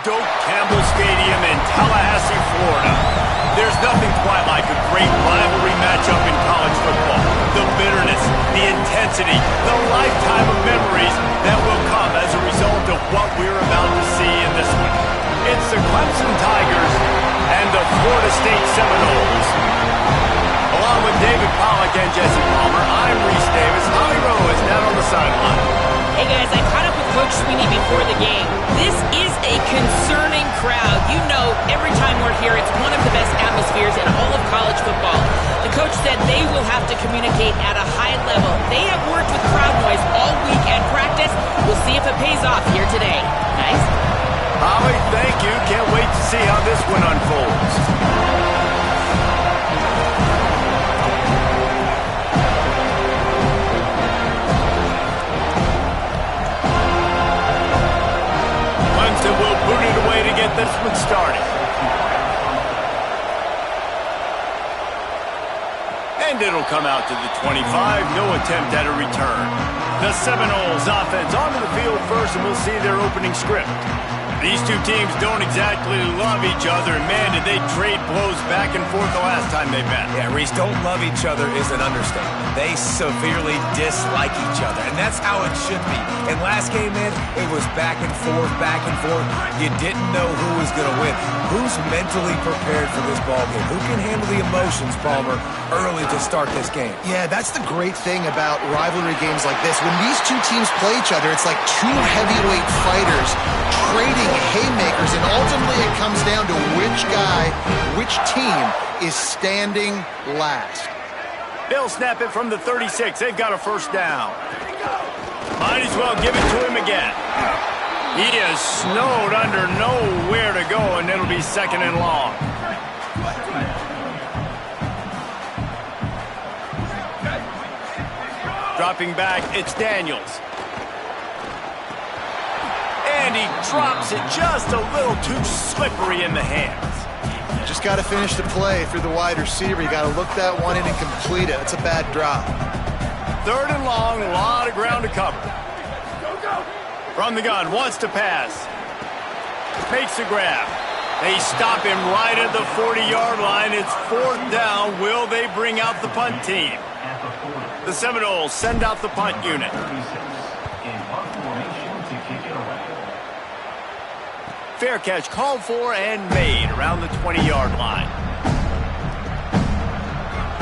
Doak Campbell Stadium in Tallahassee, Florida. There's nothing quite like a great rivalry matchup in college football. The bitterness, the intensity, the lifetime of memories that will come as a result of what we're about to see in this one. It's the Clemson Tigers and the Florida State Seminoles. Along with David Pollack and Jesse Palmer, I'm Reese Davis. Holly Rowe is down on the sideline. Hey guys, I caught up with Coach Sweeney before the game. This is a concerning crowd. You know, every time we're here, it's one of the best atmospheres in all of college football. The coach said they will have to communicate at a high level. They have worked with crowd noise all week at practice. We'll see if it pays off here today. Nice. Holly, thank you. Can't wait to see how this one unfolds. Will boot it away to get this one started. And it'll come out to the 25. No attempt at a return. The Seminoles offense onto the field first, and we'll see their opening script. These two teams don't exactly love each other. Man, did they trade blows back and forth the last time they met. Yeah, Reese, don't love each other is an understatement. They severely dislike each other, and that's how it should be. And last game, man, it was back and forth, back and forth. You didn't know who was going to win. Who's mentally prepared for this ball game? Who can handle the emotions, Palmer, early to start this game? Yeah, that's the great thing about rivalry games like this. When these two teams play each other, it's like two heavyweight fighters trading haymakers, and ultimately it comes down to which team is standing last. They'll snap it from the 36. They've got a first down. Might as well give it to him again. He is snowed under, nowhere to go, and it'll be second and long. Dropping back, it's Daniels. And he drops it just a little too slippery in the hands. Just got to finish the play through the wide receiver. You got to look that one in and complete it. It's a bad drop. Third and long, a lot of ground to cover. From the gun, wants to pass. Makes the grab. They stop him right at the 40-yard line. It's fourth down. Will they bring out the punt team? The Seminoles send out the punt unit. Fair catch called for and made around the 20-yard line.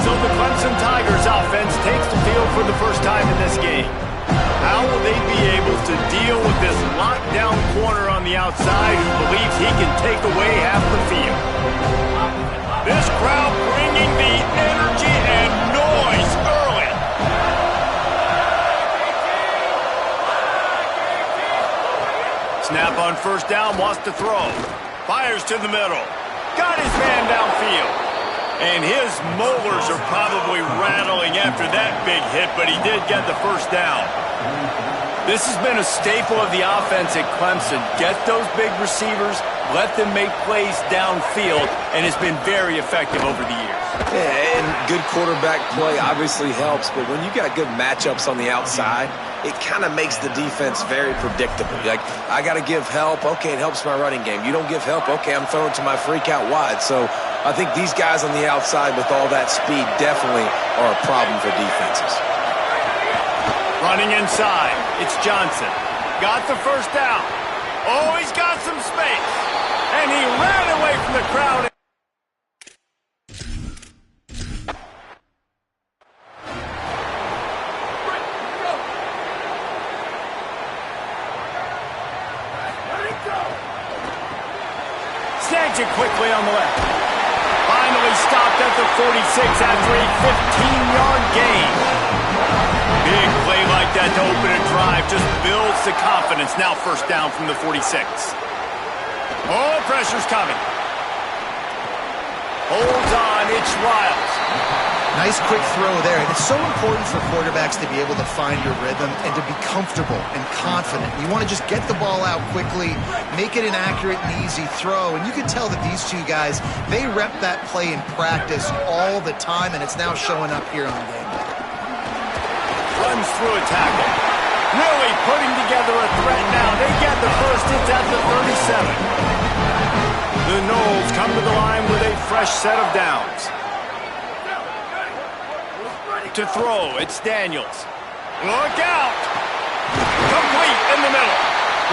So the Clemson Tigers offense takes the field for the first time in this game. How will they be able to deal with this lockdown corner on the outside who believes he can take away half the field? This crowd bringing the energy and noise early. Snap on first down, wants to throw. Fires to the middle. Got his man downfield. And his molars are probably rattling after that big hit, but he did get the first down. This has been a staple of the offense at Clemson. Get those big receivers, let them make plays downfield, and it's been very effective over the years. Yeah, and good quarterback play obviously helps, but when you got good matchups on the outside, it kind of makes the defense very predictable. Like, I got to give help. Okay, it helps my running game. You don't give help. Okay, I'm throwing to my freak out wide. So I think these guys on the outside with all that speed definitely are a problem for defenses. Running inside, it's Johnson. Got the first down. Oh, he's got some space. And he ran away from the crowd. Snags it quickly on the left. Finally stopped at the 46 after a 15-yard gain. Big play like that to open a drive just builds the confidence. Now first down from the 46. Oh, pressure's coming. Holds on, it's Riles. Nice quick throw there. And it's so important for quarterbacks to be able to find your rhythm and to be comfortable and confident. You want to just get the ball out quickly, make it an accurate and easy throw. And you can tell that these two guys, they rep that play in practice all the time, and it's now showing up here on game day. Runs through a tackle. Really putting together a threat now. They get the first. It's at the 37. The Noles come to the line with a fresh set of downs. To throw, it's Daniels. Look out! Complete in the middle.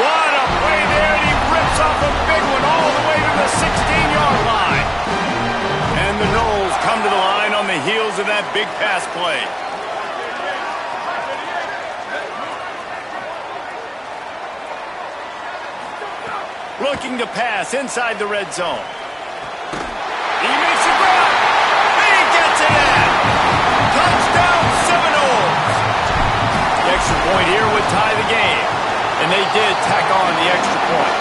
What a play there, and he rips off a big one all the way to the 16-yard line. And the Noles come to the line on the heels of that big pass play. Looking to pass inside the red zone. He makes a grab. He gets it in. Touchdown, Seminoles. The extra point here would tie the game. And they did tack on the extra point.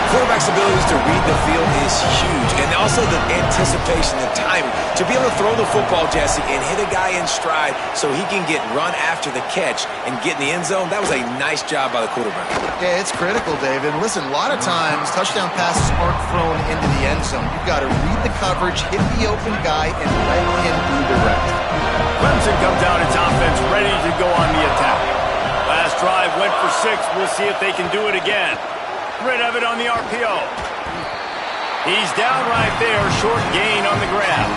Quarterback's abilities to read the field is huge. And also the anticipation, the timing. To be able to throw the football, Jesse, and hit a guy in stride so he can get run after the catch and get in the end zone, that was a nice job by the quarterback. Yeah, it's critical, David. Listen, a lot of times touchdown passes aren't thrown into the end zone. You've got to read the coverage, hit the open guy, and let him do the rest. Clemson comes out its offense ready to go on the attack. Last drive went for 6. We'll see if they can do it again. Rid of it on the RPO. He's down right there, short gain on the grab.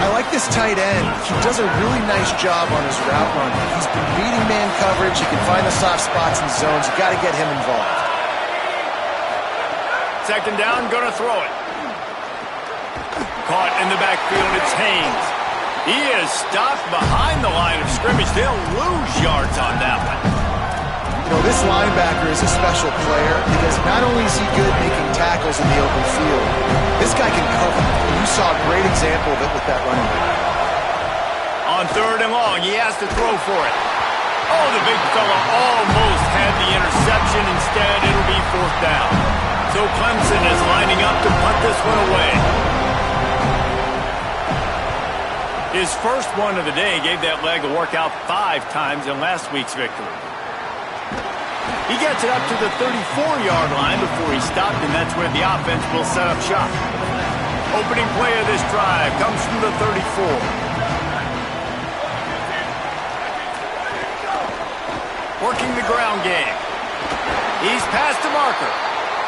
I like this tight end. He does a really nice job on his route run. He's been beating man coverage. He can find the soft spots and zones. You got to get him involved. Second down, gonna throw it. Caught in the backfield, it's Haynes. He is stopped behind the line of scrimmage. They'll lose yards on that one. You know, this linebacker is a special player because not only is he good making tackles in the open field, this guy can cover. And you saw a great example of it with that running back. On third and long, he has to throw for it. Oh, the big fella almost had the interception. Instead, it'll be fourth down. So Clemson is lining up to punt this one away. His first one of the day gave that leg a workout 5 times in last week's victory. He gets it up to the 34-yard line before he stopped, and that's where the offense will set up shop. Opening play of this drive comes from the 34. Working the ground game. He's past the marker.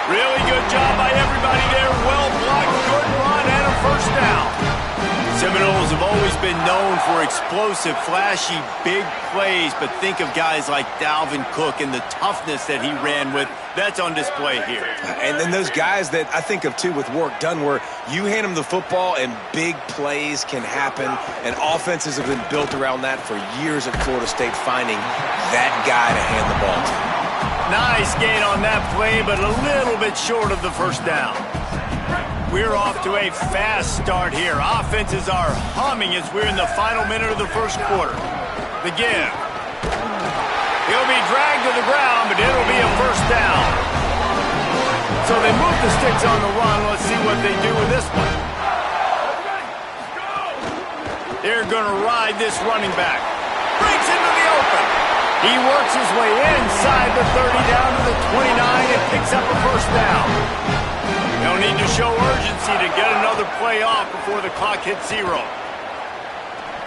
Really good job by everybody there. Well blocked, good run, and a first down. Seminoles have always been known for explosive, flashy, big plays, but think of guys like Dalvin Cook and the toughness that he ran with. That's on display here. And then those guys that I think of, too, with work done, where you hand them the football and big plays can happen, and offenses have been built around that for years at Florida State, finding that guy to hand the ball to. Nice gain on that play, but a little bit short of the first down. We're off to a fast start here. Offenses are humming as we're in the final minute of the first quarter. The give. He'll be dragged to the ground, but it'll be a first down. So they move the sticks on the run. Let's see what they do with this one. They're going to ride this running back. Breaks into the open. He works his way inside the 30 down to the 29 and picks up a first down. They'll need to show urgency to get another play off before the clock hits 0.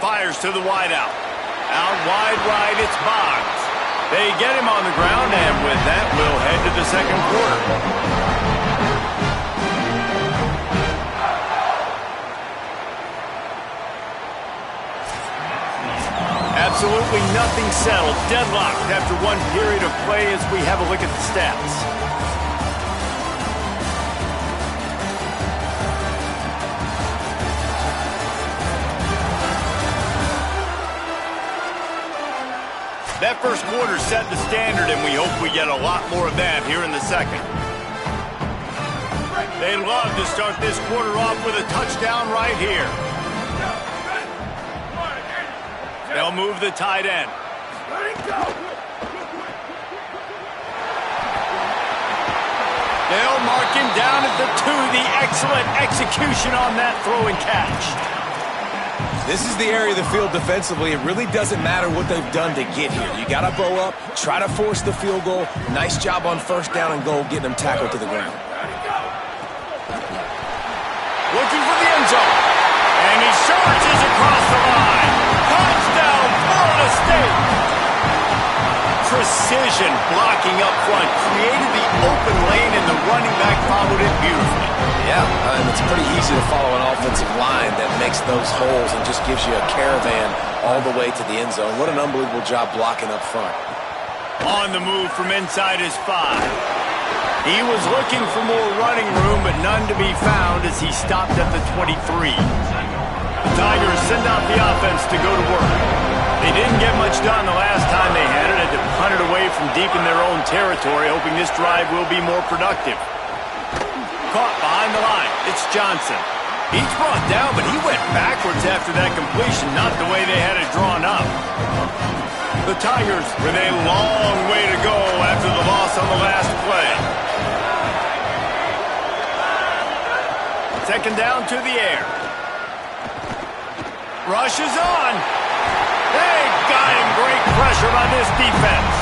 Fires to the wideout. Out wide right, it's Boggs. They get him on the ground, and with that, we'll head to the second quarter. Absolutely nothing settled. Deadlocked after one period of play as we have a look at the stats. That first quarter set the standard, and we hope we get a lot more of that here in the second. They love to start this quarter off with a touchdown right here. They'll move the tight end. They'll mark him down at the 2. The excellent execution on that throw and catch. This is the area of the field defensively. It really doesn't matter what they've done to get here. You got to bow up, try to force the field goal. Nice job on first down and goal, getting them tackled to the ground. Looking for the end zone. And he surges across the line. Touchdown, Florida State. precision blocking up front, created the open lane, and the running back followed it beautifully. Yeah, and it's pretty easy to follow an offensive line that makes those holes and just gives you a caravan all the way to the end zone. What an unbelievable job blocking up front. On the move from inside his 5. He was looking for more running room, but none to be found as he stopped at the 23. The Tigers send out the offense to go to work. They didn't get much done the last time they had it to punt it away from deep in their own territory, hoping this drive will be more productive. Caught behind the line. It's Johnson. He's brought down, but he went backwards after that completion, not the way they had it drawn up. The Tigers with a long way to go after the loss on the last play. Second down to the air. Rush is on. They got him. Great pressure on this defense.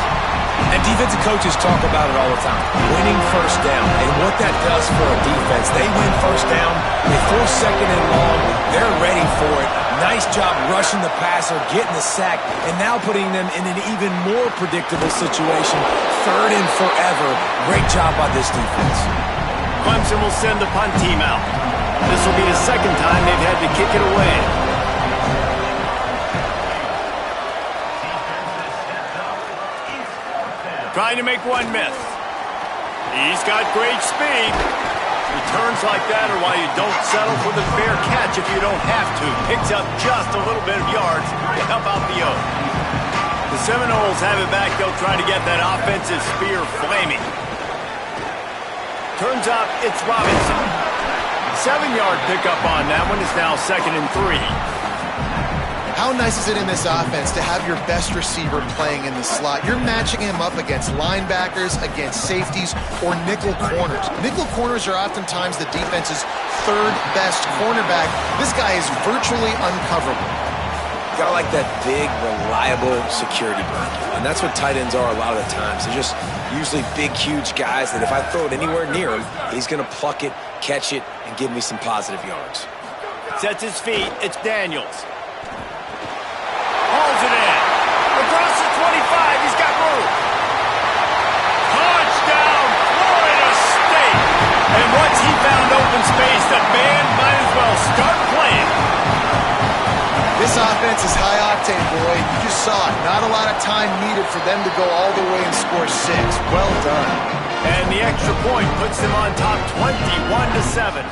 And defensive coaches talk about it all the time. Winning first down. And what that does for a defense, they win first down, they force second and long, they're ready for it. Nice job rushing the passer, getting the sack, and now putting them in an even more predictable situation. Third and forever. Great job by this defense. Clemson will send the punt team out. This will be the second time they've had to kick it away. Trying to make one miss. He's got great speed. Returns like that are why you don't settle for the fair catch if you don't have to. Picks up just a little bit of yards to help out the O. The Seminoles have it back. They'll try to get that offensive spear flaming. Turns out it's Robinson. 7-yard pickup on that one. Is now 2nd and 3. How nice is it in this offense to have your best receiver playing in the slot? You're matching him up against linebackers, against safeties, or nickel corners. Nickel corners are oftentimes the defense's third best cornerback. This guy is virtually uncoverable. Got like that big, reliable security blanket. And that's what tight ends are a lot of the times. They're just usually big, huge guys that if I throw it anywhere near him, he's going to pluck it, catch it, and give me some positive yards. Sets his feet. It's Daniels. Hauls it in. Across the 25. He's got room. Touchdown, Florida State. And once he found open space, the band might as well start playing. This offense is high octane, Boyd. You just saw it. Not a lot of time needed for them to go all the way and score 6. Well done. And the extra point puts them on top 21-7.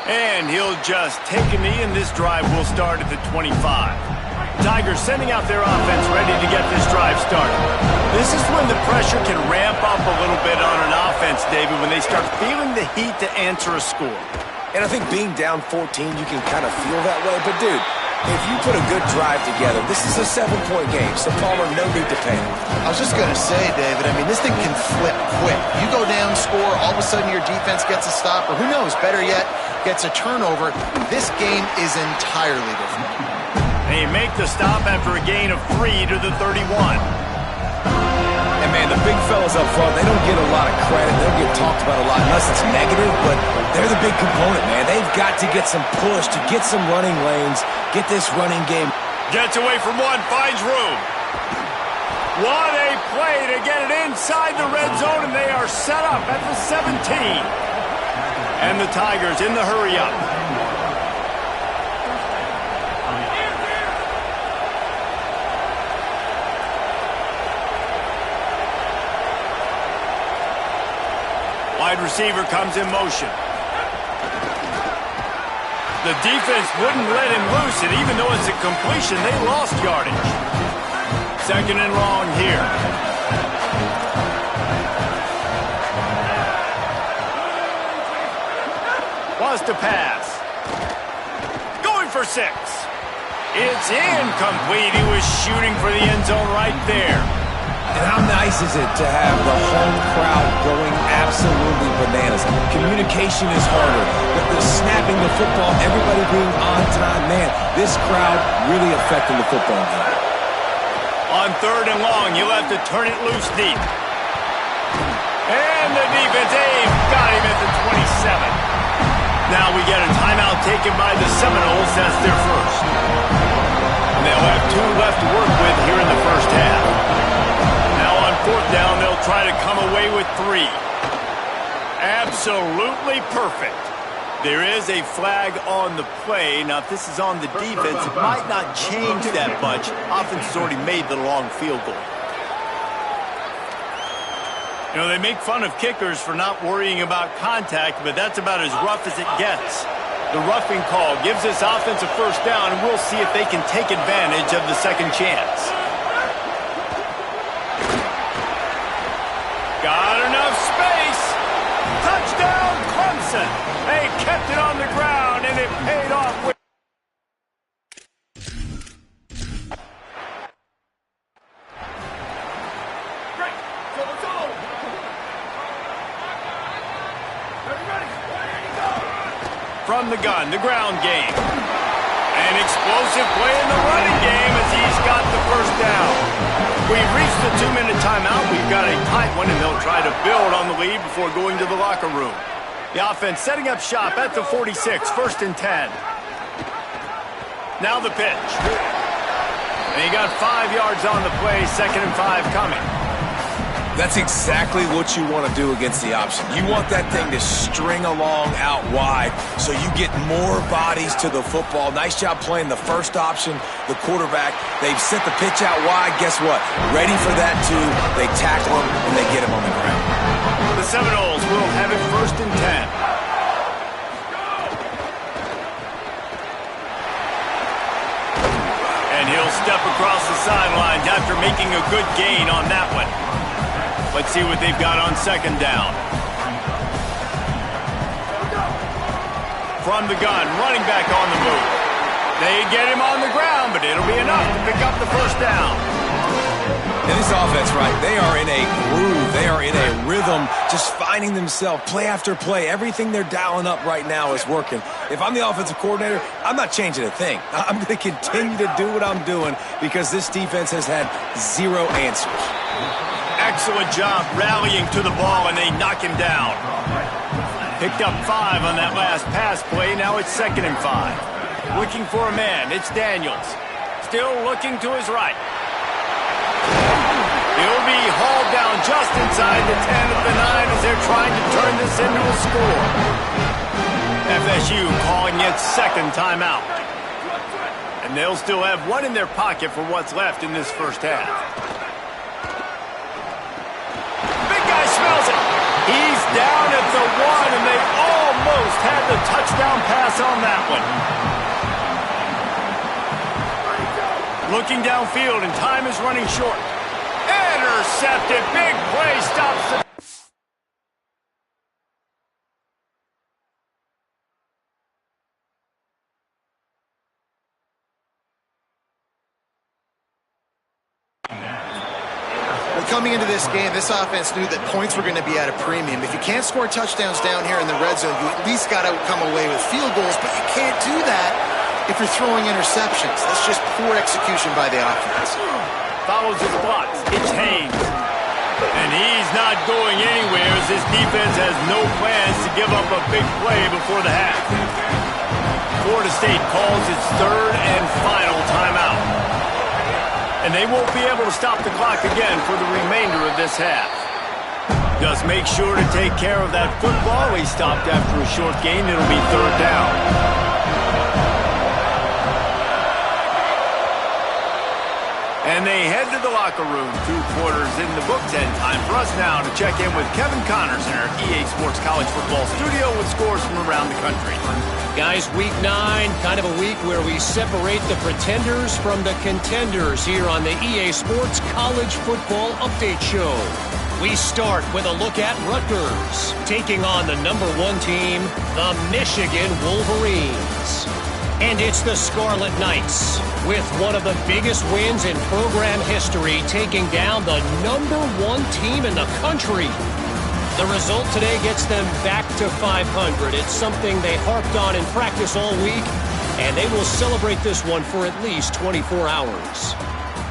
And he'll just take a knee, and this drive will start at the 25. Tigers sending out their offense ready to get this drive started. This is when the pressure can ramp up a little bit on an offense, David, when they start feeling the heat to answer a score. And I think being down 14, you can kind of feel that way. But, dude, if you put a good drive together, this is a 7-point game, so Palmer, no need to panic. I was just going to say, David, I mean, this thing can flip quick. You go down, score, all of a sudden your defense gets a stop, or who knows, better yet, gets a turnover. This game is entirely different. They make the stop after a gain of 3 to the 31. And, man, the big fellas up front, they don't get a lot of credit. They don't get talked about a lot unless it's negative, but they're the big component, man. They've got to get some push, to get some running lanes, get this running game. Gets away from one, finds room. What a play to get it inside the red zone, and they are set up at the 17. And the Tigers in the hurry-up. Wide receiver comes in motion. The defense wouldn't let him loose, and even though it's a completion, they lost yardage. 2nd and long here. Was to pass. Going for 6. It's incomplete. He was shooting for the end zone right there. And how nice is it to have the home crowd going absolutely bananas? Communication is harder, but the snapping the football, everybody being on time, man, this crowd really affecting the football game. On 3rd and long, you'll have to turn it loose deep. And the defense, got him at the 27. now we get a timeout taken by the Seminoles. That's their first. And they'll have 2 left to work with here in the first half. Now on 4th down, they'll try to come away with 3. Absolutely perfect. There is a flag on the play. Now, if this is on the defense, it might not change that much. Offense has already made the long field goal. You know, they make fun of kickers for not worrying about contact, but that's about as rough as it gets. The roughing call gives this offense a first down, and we'll see if they can take advantage of the second chance. Got enough space. Touchdown, Clemson. They kept it on the ground, and it paid off. From the gun, the ground game. An explosive play in the running game as he's got the first down. We've reached the 2-minute timeout. We've got a tight one, and they'll try to build on the lead before going to the locker room. The offense setting up shop at the 46, 1st and 10. Now the pitch. And he got 5 yards on the play, 2nd and 5 coming. That's exactly what you want to do against the option. You want that thing to string along out wide so you get more bodies to the football. Nice job playing the first option, the quarterback. They've sent the pitch out wide. Guess what? Ready for that, too. They tackle him, and they get him on the ground. The Seminoles will have it 1st and 10. And he'll step across the sidelines after making a good gain on that one. Let's see what they've got on 2nd down. From the gun, running back on the move. They get him on the ground, but it'll be enough to pick up the first down. And this offense, right, they are in a groove. They are in a rhythm, just finding themselves play after play. Everything they're dialing up right now is working. If I'm the offensive coordinator, I'm not changing a thing. I'm going to continue to do what I'm doing because this defense has had 0 answers. Excellent job rallying to the ball, and they knock him down. Picked up 5 on that last pass play. Now it's 2nd and 5. Looking for a man. It's Daniels. Still looking to his right. He'll be hauled down just inside the 10 of the 9 as they're trying to turn this into a score. FSU calling its 2nd timeout. And they'll still have 1 in their pocket for what's left in this first half. Smells it. He's down at the 1, and they almost had the touchdown pass on that one. Looking downfield, and time is running short. Intercepted. Big play. Stops the... Coming into this game, this offense knew that points were going to be at a premium. If you can't score touchdowns down here in the red zone, you at least got to come away with field goals, but you can't do that if you're throwing interceptions. That's just poor execution by the offense. Follows his blocks. It's Haynes. And he's not going anywhere as this defense has no plans to give up a big play before the half. Florida State calls its 3rd and final timeout. And they won't be able to stop the clock again for the remainder of this half. Just make sure to take care of that football. He stopped after a short gain. It'll be 3rd down. And they head to the locker room. 2 quarters in the books, and time for us now to check in with Kevin Connors in our EA Sports College Football studio with scores from around the country. Guys, week 9, kind of a week where we separate the pretenders from the contenders here on the EA Sports College Football Update Show. We start with a look at Rutgers, taking on the number 1 team, the Michigan Wolverines. And it's the Scarlet Knights, with one of the biggest wins in program history, taking down the number 1 team in the country. The result today gets them back to 500. It's something they harped on in practice all week, and they will celebrate this one for at least 24 hours.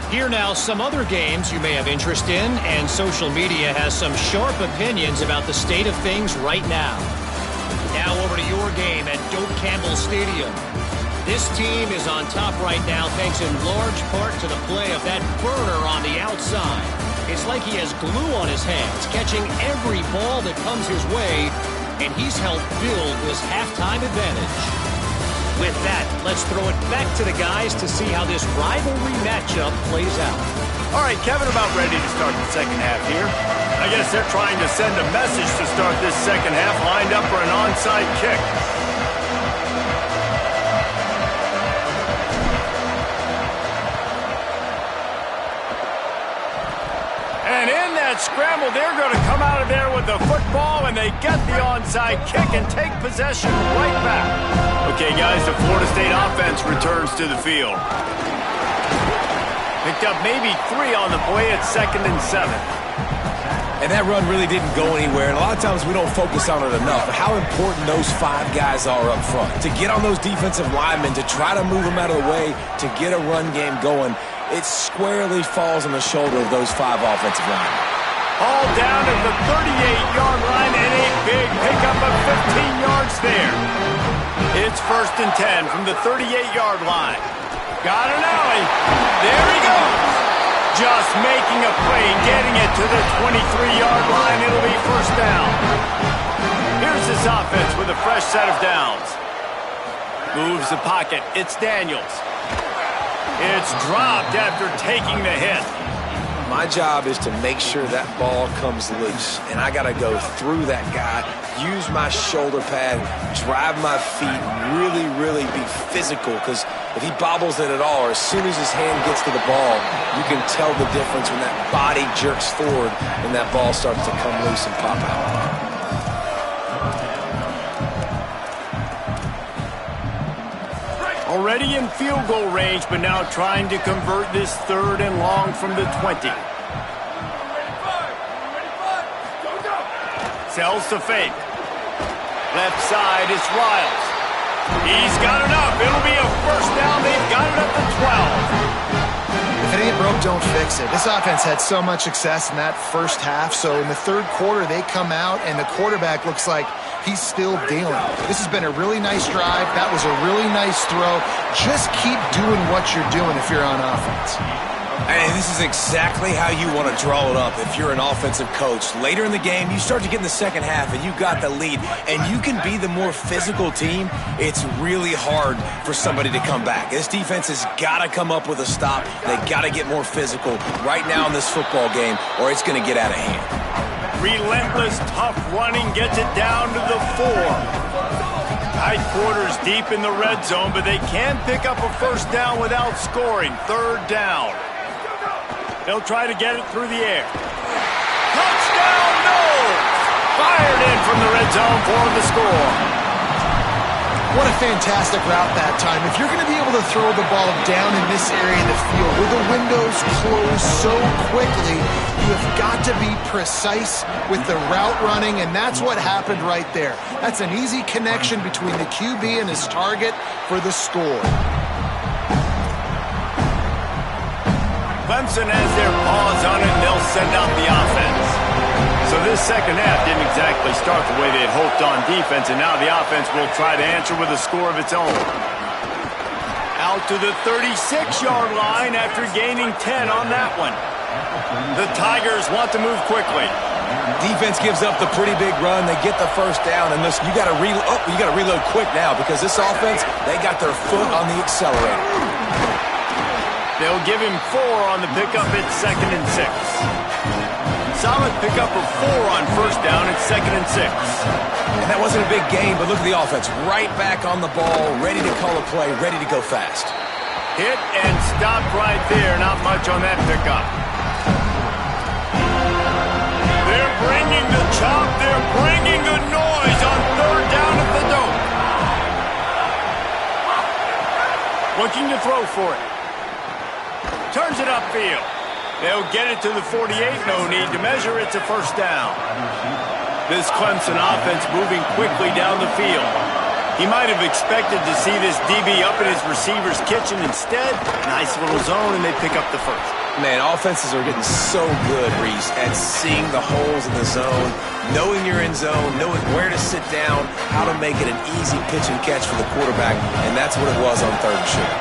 Here now, some other games you may have interest in, and social media has some sharp opinions about the state of things right now. Now over to your game at Campbell Stadium. This team is on top right now thanks in large part to the play of that burner on the outside. It's like he has glue on his hands, catching every ball that comes his way, and he's helped build this halftime advantage. With that, let's throw it back to the guys to see how this rivalry matchup plays out. All right, Kevin, about ready to start the second half here. I guess they're trying to send a message to start this second half, lined up for an onside kick. And in that scramble, they're going to come out of there with the football, and they get the onside kick and take possession right back. Okay, guys, the Florida State offense returns to the field. Picked up maybe 3 on the play at 2nd and 7. And that run really didn't go anywhere. And a lot of times we don't focus on it enough. But how important those 5 guys are up front. To get on those defensive linemen, to try to move them out of the way, to get a run game going, it squarely falls on the shoulder of those 5 offensive linemen. All down at the 38-yard line and a big pickup of 15 yards there. It's 1st and 10 from the 38-yard line. Got an alley. There he goes. Just making a play, getting it to the 23-yard line. It'll be 1st down. Here's this offense with a fresh set of downs. Moves the pocket. It's Daniels. It's dropped after taking the hit. My job is to make sure that ball comes loose. And I got to go through that guy, use my shoulder pad, drive my feet, really be physical. Because if he bobbles it at all, or as soon as his hand gets to the ball, you can tell the difference when that body jerks forward and that ball starts to come loose and pop out. Already in field goal range, but now trying to convert this 3rd and long from the 20. Sells to fake. Left side is Riles. He's got enough. It'll be a 1st down. They've got it up to 12. If it ain't broke, don't fix it. This offense had so much success in that first half, so in the 3rd quarter, they come out, and the quarterback looks like he's still dealing. This has been a really nice drive. That was a really nice throw. Just keep doing what you're doing if you're on offense. And this is exactly how you want to draw it up if you're an offensive coach. Later in the game, you start to get in the second half, and you got the lead, and you can be the more physical team. It's really hard for somebody to come back. This defense has got to come up with a stop. They got to get more physical right now in this football game, or it's going to get out of hand. Relentless, tough running gets it down to the 4. Tight quarters deep in the red zone, but they can pick up a 1st down without scoring. 3rd down. They'll try to get it through the air. Touchdown, no! Fired in from the red zone for the score. What a fantastic route that time. If you're going to be able to throw the ball down in this area of the field where the windows close so quickly, you have got to be precise with the route running, and that's what happened right there. That's an easy connection between the QB and his target for the score. Clemson has their paws on it, and they'll send out the offense. So this second half didn't exactly start the way they had hoped on defense, and now the offense will try to answer with a score of its own. Out to the 36-yard line after gaining 10 on that one. The Tigers want to move quickly. Defense gives up the pretty big run. They get the 1st down, and you got to reload quick now because this offense, they got their foot on the accelerator. They'll give him 4 on the pickup at 2nd and 6. Solid pickup of 4 on 1st down at 2nd and 6. And that wasn't a big gain, but look at the offense. Right back on the ball, ready to call a play, ready to go fast. Hit and stopped right there. Not much on that pickup. They're bringing the chop. They're bringing the noise on 3rd down at the dope. Looking to throw for it. Turns it upfield. They'll get it to the 48. No need to measure. It's a 1st down. This Clemson offense moving quickly down the field. He might have expected to see this DB up in his receiver's kitchen. Instead, nice little zone, and they pick up the 1st. Man, offenses are getting so good, Reese, at seeing the holes in the zone, knowing you're in zone, knowing where to sit down, how to make it an easy pitch and catch for the quarterback, and that's what it was on 3rd and short.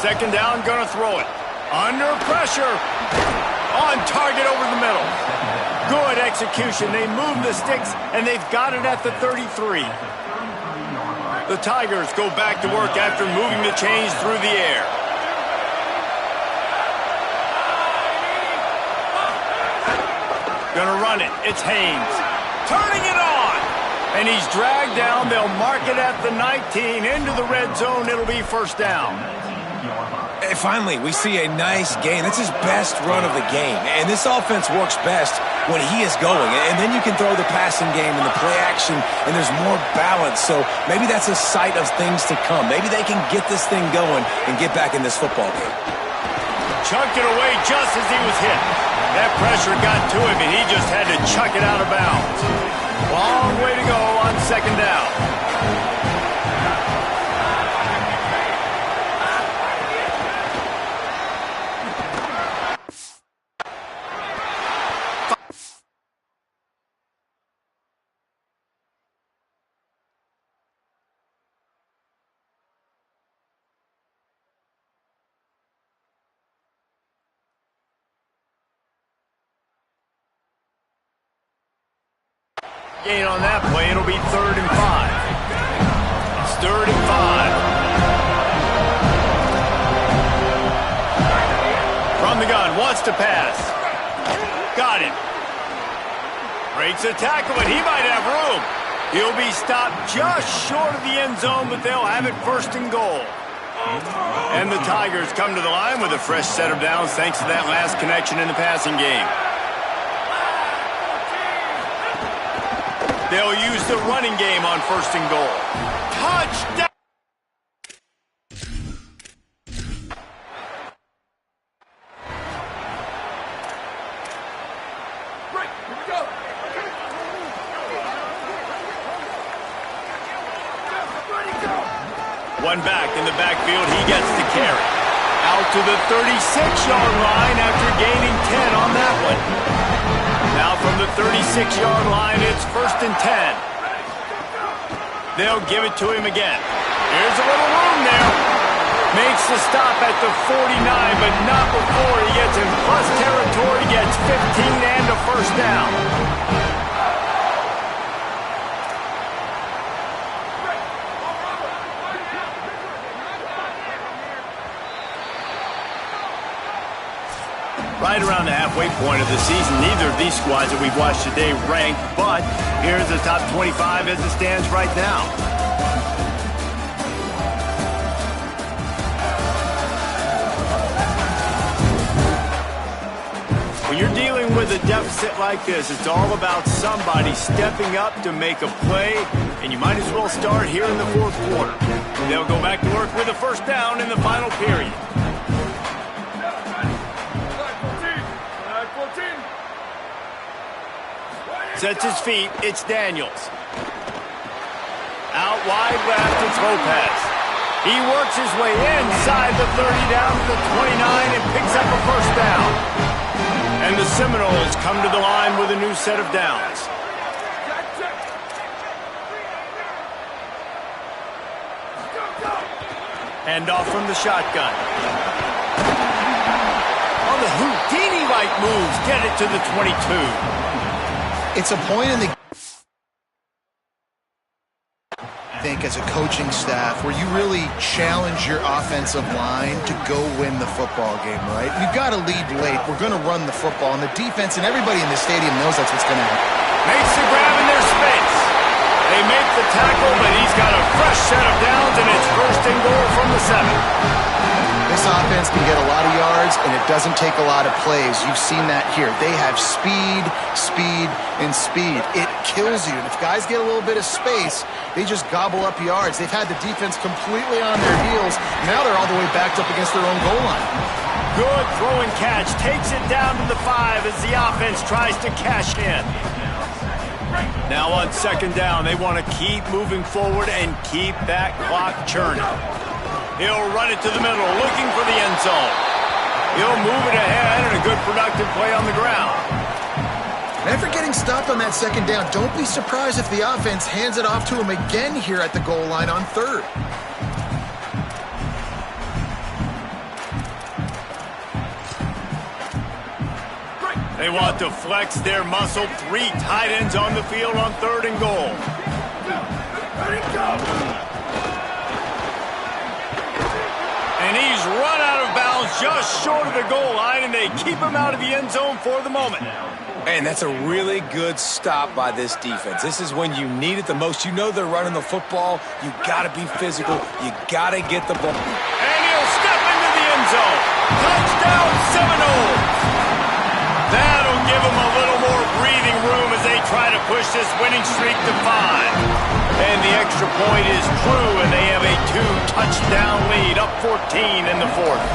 Second down, gonna throw it. Under pressure. On target over the middle. Good execution. They move the sticks, and they've got it at the 33. The Tigers go back to work after moving the chains through the air. Gonna run it. It's Haynes. Turning it on. And he's dragged down. They'll mark it at the 19. Into the red zone. It'll be first down. And finally, we see a nice gain. That's his best run of the game. And this offense works best when he is going. And then you can throw the passing game and the play action, and there's more balance. So maybe that's a sight of things to come. Maybe they can get this thing going and get back in this football game. Chucked it away just as he was hit. That pressure got to him, and he just had to chuck it out of bounds. Long way to go on second down. Gain on that play, it'll be 3rd and 5. It's 3rd and 5. From the gun, wants to pass. Got it. Breaks a tackle, but he might have room. He'll be stopped just short of the end zone, but they'll have it 1st and goal. And the Tigers come to the line with a fresh set of downs thanks to that last connection in the passing game. They'll use the running game on 1st and goal. Touchdown! Right, here we go. One back in the backfield, he gets the carry. Out to the 36-yard line after gaining 10 on that one. Now from the 36-yard line, it's 1st and 10. They'll give it to him again. Here's a little room there. Makes the stop at the 49, but not before he gets in plus territory, gets 15 and a 1st down. Right around the halfway point of the season, neither of these squads that we've watched today rank, but here's the top 25 as it stands right now. When you're dealing with a deficit like this, it's all about somebody stepping up to make a play, and you might as well start here in the 4th quarter. They'll go back to work with a 1st down in the final period. Sets his feet, it's Daniels. Out wide left, it's Lopez. He works his way inside the 30 down to the 29 and picks up a 1st down. And the Seminoles come to the line with a new set of downs. Hand off from the shotgun. On the Houdini-like moves, get it to the 22. It's a point in the I think as a coaching staff where you really challenge your offensive line to go win the football game, right? We've got to lead late. We're going to run the football, and the defense and everybody in the stadium knows that's what's going to happen. Makes the grab in their space. They make the tackle, but he's got a fresh set of downs, and it's 1st and goal from the 7. This offense can get a lot of yards, and it doesn't take a lot of plays. You've seen that here. They have speed, speed, and speed. It kills you. And if guys get a little bit of space, they just gobble up yards. They've had the defense completely on their heels. Now they're all the way backed up against their own goal line. Good throw and catch. Takes it down to the 5 as the offense tries to cash in. Now on 2nd down, they want to keep moving forward and keep that clock churning. He'll run it to the middle, looking for the end zone. He'll move it ahead and a good productive play on the ground. After getting stopped on that second down, don't be surprised if the offense hands it off to him again here at the goal line on third. They want to flex their muscle. 3 tight ends on the field on 3rd and goal. And he's run out of bounds just short of the goal line, and they keep him out of the end zone for the moment. And that's a really good stop by this defense. This is when you need it the most. You know they're running the football. You got to be physical. You got to get the ball. And he'll step into the end zone. Touchdown, Seminoles. That'll give them a little more breathing room as they try to push this winning streak to 5. And the extra point is true, and they have a 2-touchdown lead, up 14 in the 4th.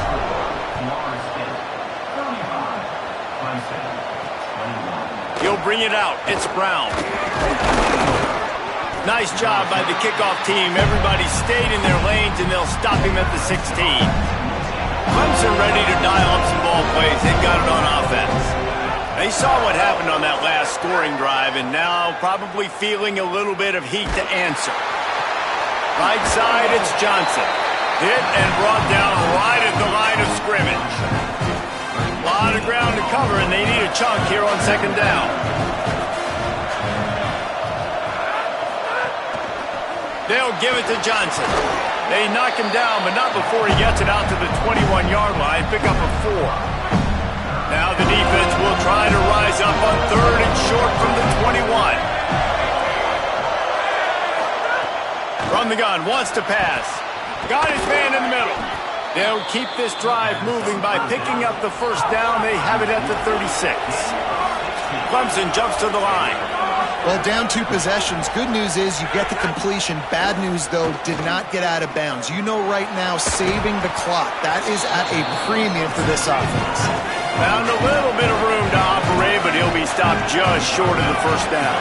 He'll bring it out. It's Brown. Nice job by the kickoff team. Everybody stayed in their lanes, and they'll stop him at the 16. Clemson ready to dial up some ball plays. They've got it on offense. They saw what happened on that last scoring drive, and now probably feeling a little bit of heat to answer. Right side, it's Johnson. Hit and brought down right at the line of scrimmage. A lot of ground to cover, and they need a chunk here on 2nd down. They'll give it to Johnson. They knock him down, but not before he gets it out to the 21-yard line. Pick up a 4. Now the defense will try to rise up on 3rd and short from the 21. From the gun, wants to pass. Got his man in the middle. They'll keep this drive moving by picking up the 1st down. They have it at the 36. Clemson jumps to the line. Well, down 2 possessions. Good news is you get the completion. Bad news, though, did not get out of bounds. You know right now, saving the clock. That is at a premium for this offense. Found a little bit of room to operate, but he'll be stopped just short of the 1st down.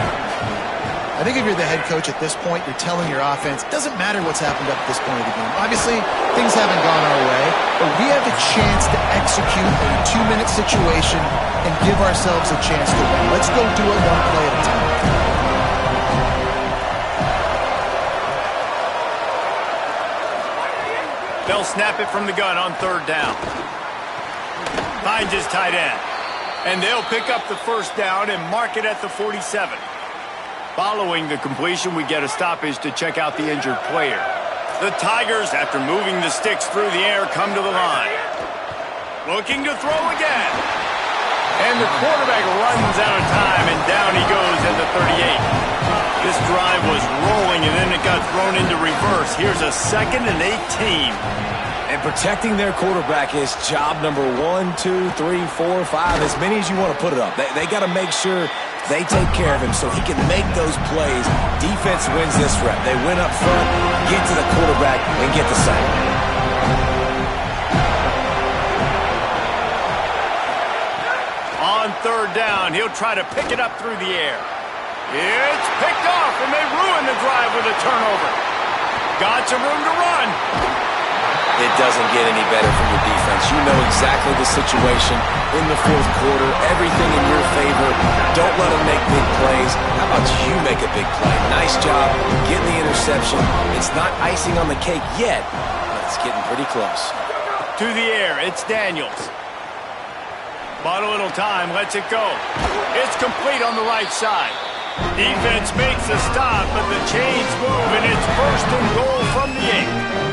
I think if you're the head coach at this point, you're telling your offense, it doesn't matter what's happened up to this point of the game. Obviously, things haven't gone our way, but we have a chance to execute a 2-minute situation and give ourselves a chance to win. Let's go do it one play at a time. They'll snap it from the gun on 3rd down. Finds his tight end. And they'll pick up the 1st down and mark it at the 47. Following the completion, we get a stoppage to check out the injured player. The Tigers, after moving the sticks through the air, come to the line. Looking to throw again. And the quarterback runs out of time, and down he goes at the 38. This drive was rolling, and then it got thrown into reverse. Here's a 2nd and 18. And protecting their quarterback is job number 1, 2, 3, 4, 5, as many as you want to put it up. They got to make sure they take care of him so he can make those plays. Defense wins this rep. They win up front, get to the quarterback, and get the sack. On 3rd down, he'll try to pick it up through the air. It's picked off, and they ruin the drive with a turnover. Got some room to run. It doesn't get any better from your defense. You know exactly the situation in the 4th quarter. Everything in your favor. Don't let them make big plays. How about you make a big play? Nice job getting the interception. It's not icing on the cake yet, but it's getting pretty close. To the air, it's Daniels. Bought a little time, lets it go. It's complete on the right side. Defense makes a stop, but the chains move, and it's 1st and goal from the 8.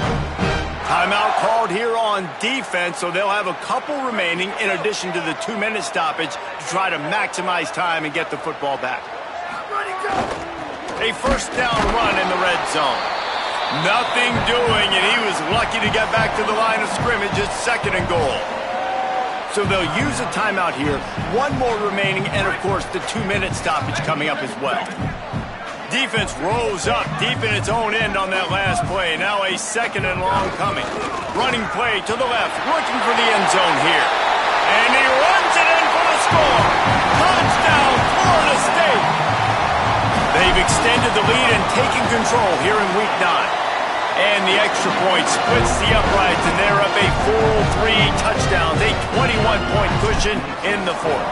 Timeout called here on defense, so they'll have a couple remaining in addition to the 2-minute stoppage to try to maximize time and get the football back. A 1st down run in the red zone. Nothing doing, and he was lucky to get back to the line of scrimmage at 2nd and goal. So they'll use a timeout here. 1 more remaining, and of course the 2-minute stoppage coming up as well. Defense rolls up deep in its own end on that last play. Now a 2nd and long coming. Running play to the left, looking for the end zone here. And he runs it in for the score. Touchdown, Florida State. They've extended the lead and taken control here in Week 9. And the extra point splits the uprights, and they're up a full 3 touchdowns, a 21-point cushion in the fourth.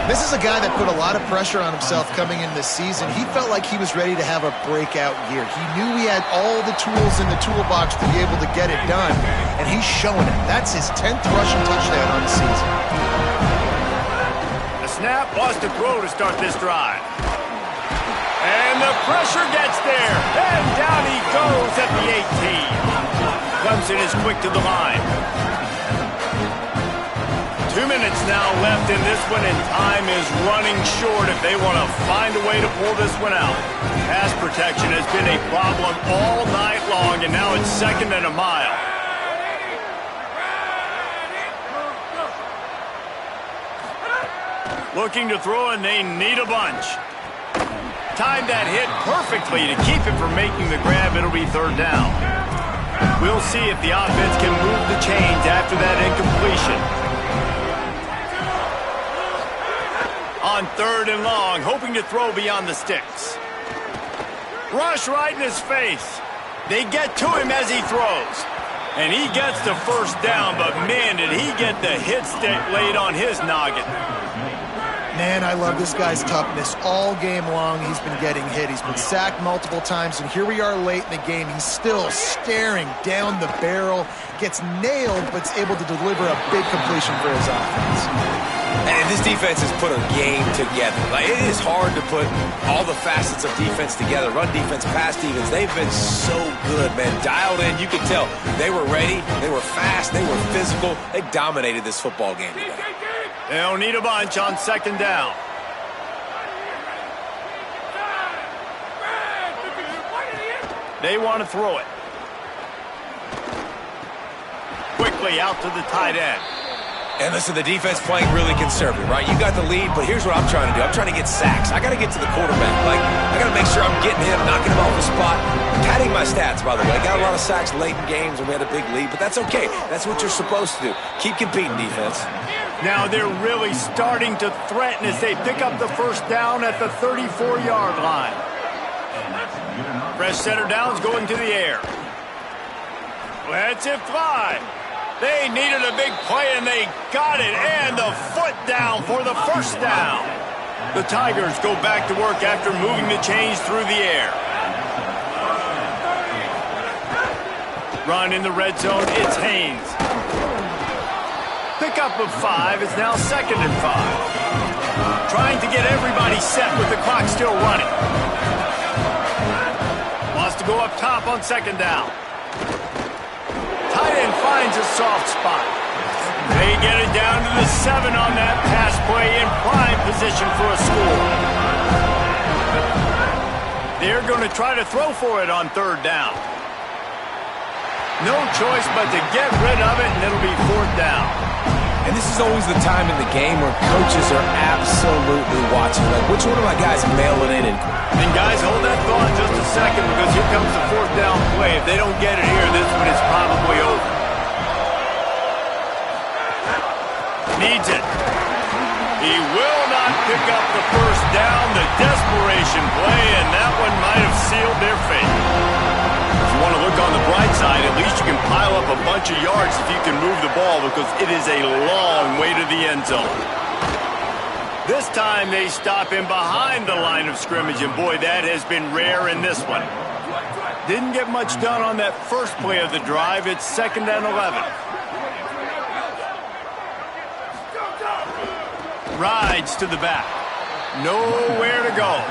This is a guy that put a lot of pressure on himself coming in this season. He felt like he was ready to have a breakout year. He knew he had all the tools in the toolbox to be able to get it done, and he's showing it. That's his 10th rushing touchdown on the season. The snap was to throw to start this drive. And the pressure gets there, and down he goes at the 18. Clemson is quick to the line. 2 minutes now left in this one, and time is running short if they want to find a way to pull this one out. Pass protection has been a problem all night long, and now it's 2nd and a mile. Looking to throw, and they need a bunch. Timed that hit perfectly to keep it from making the grab. It'll be 3rd down. We'll see if the offense can move the chains after that incompletion. On 3rd and long, hoping to throw beyond the sticks. Rush right in his face. They get to him as he throws. And he gets the 1st down, but man, did he get the hit stick laid on his noggin. Man, I love this guy's toughness. All game long, he's been getting hit. He's been sacked multiple times, and here we are late in the game. He's still staring down the barrel, gets nailed, but is able to deliver a big completion for his offense. And this defense has put a game together. Like, it is hard to put all the facets of defense together. Run defense, pass defense. They've been so good, man. Dialed in, you could tell. They were ready. They were fast. They were physical. They dominated this football game today. They'll need a bunch on 2nd down. They want to throw it. Quickly out to the tight end. And listen, the defense playing really conservative, right? You got the lead, but here's what I'm trying to do. I'm trying to get sacks. I got to get to the quarterback. Like, I got to make sure I'm getting him, knocking him off the spot. Padding my stats, by the way. I got a lot of sacks late in games when we had a big lead, but that's okay. That's what you're supposed to do. Keep competing, defense. Now they're really starting to threaten as they pick up the 1st down at the 34-yard line. Fresh center downs going to the air. Let's it fly. They needed a big play, and they got it. And the foot down for the 1st down. The Tigers go back to work after moving the chains through the air. Run in the red zone. It's Haynes. Pickup of 5 is now 2nd and 5. Trying to get everybody set with the clock still running. Wants to go up top on 2nd down. Tight end finds a soft spot. They get it down to the 7 on that pass play in prime position for a score. They're going to try to throw for it on 3rd down. No choice but to get rid of it, and it'll be 4th down. And this is always the time in the game where coaches are absolutely watching. Like, which one of my guys mailing it in? And guys, hold that thought just a second, because here comes the 4th down play. If they don't get it here, this one is probably over. Needs it. He will not pick up the 1st down. The desperation play, and that one might have sealed their fate. If you want to look on the bright side, at least you can pile up a bunch of yards if you can move the ball, because it is a long way to the end zone. This time they stop him behind the line of scrimmage, and boy, that has been rare in this one. Didn't get much done on that first play of the drive. It's 2nd and 11. Rides to the back. Nowhere to go.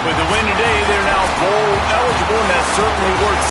With the win today, they're now bowl eligible, and that certainly works.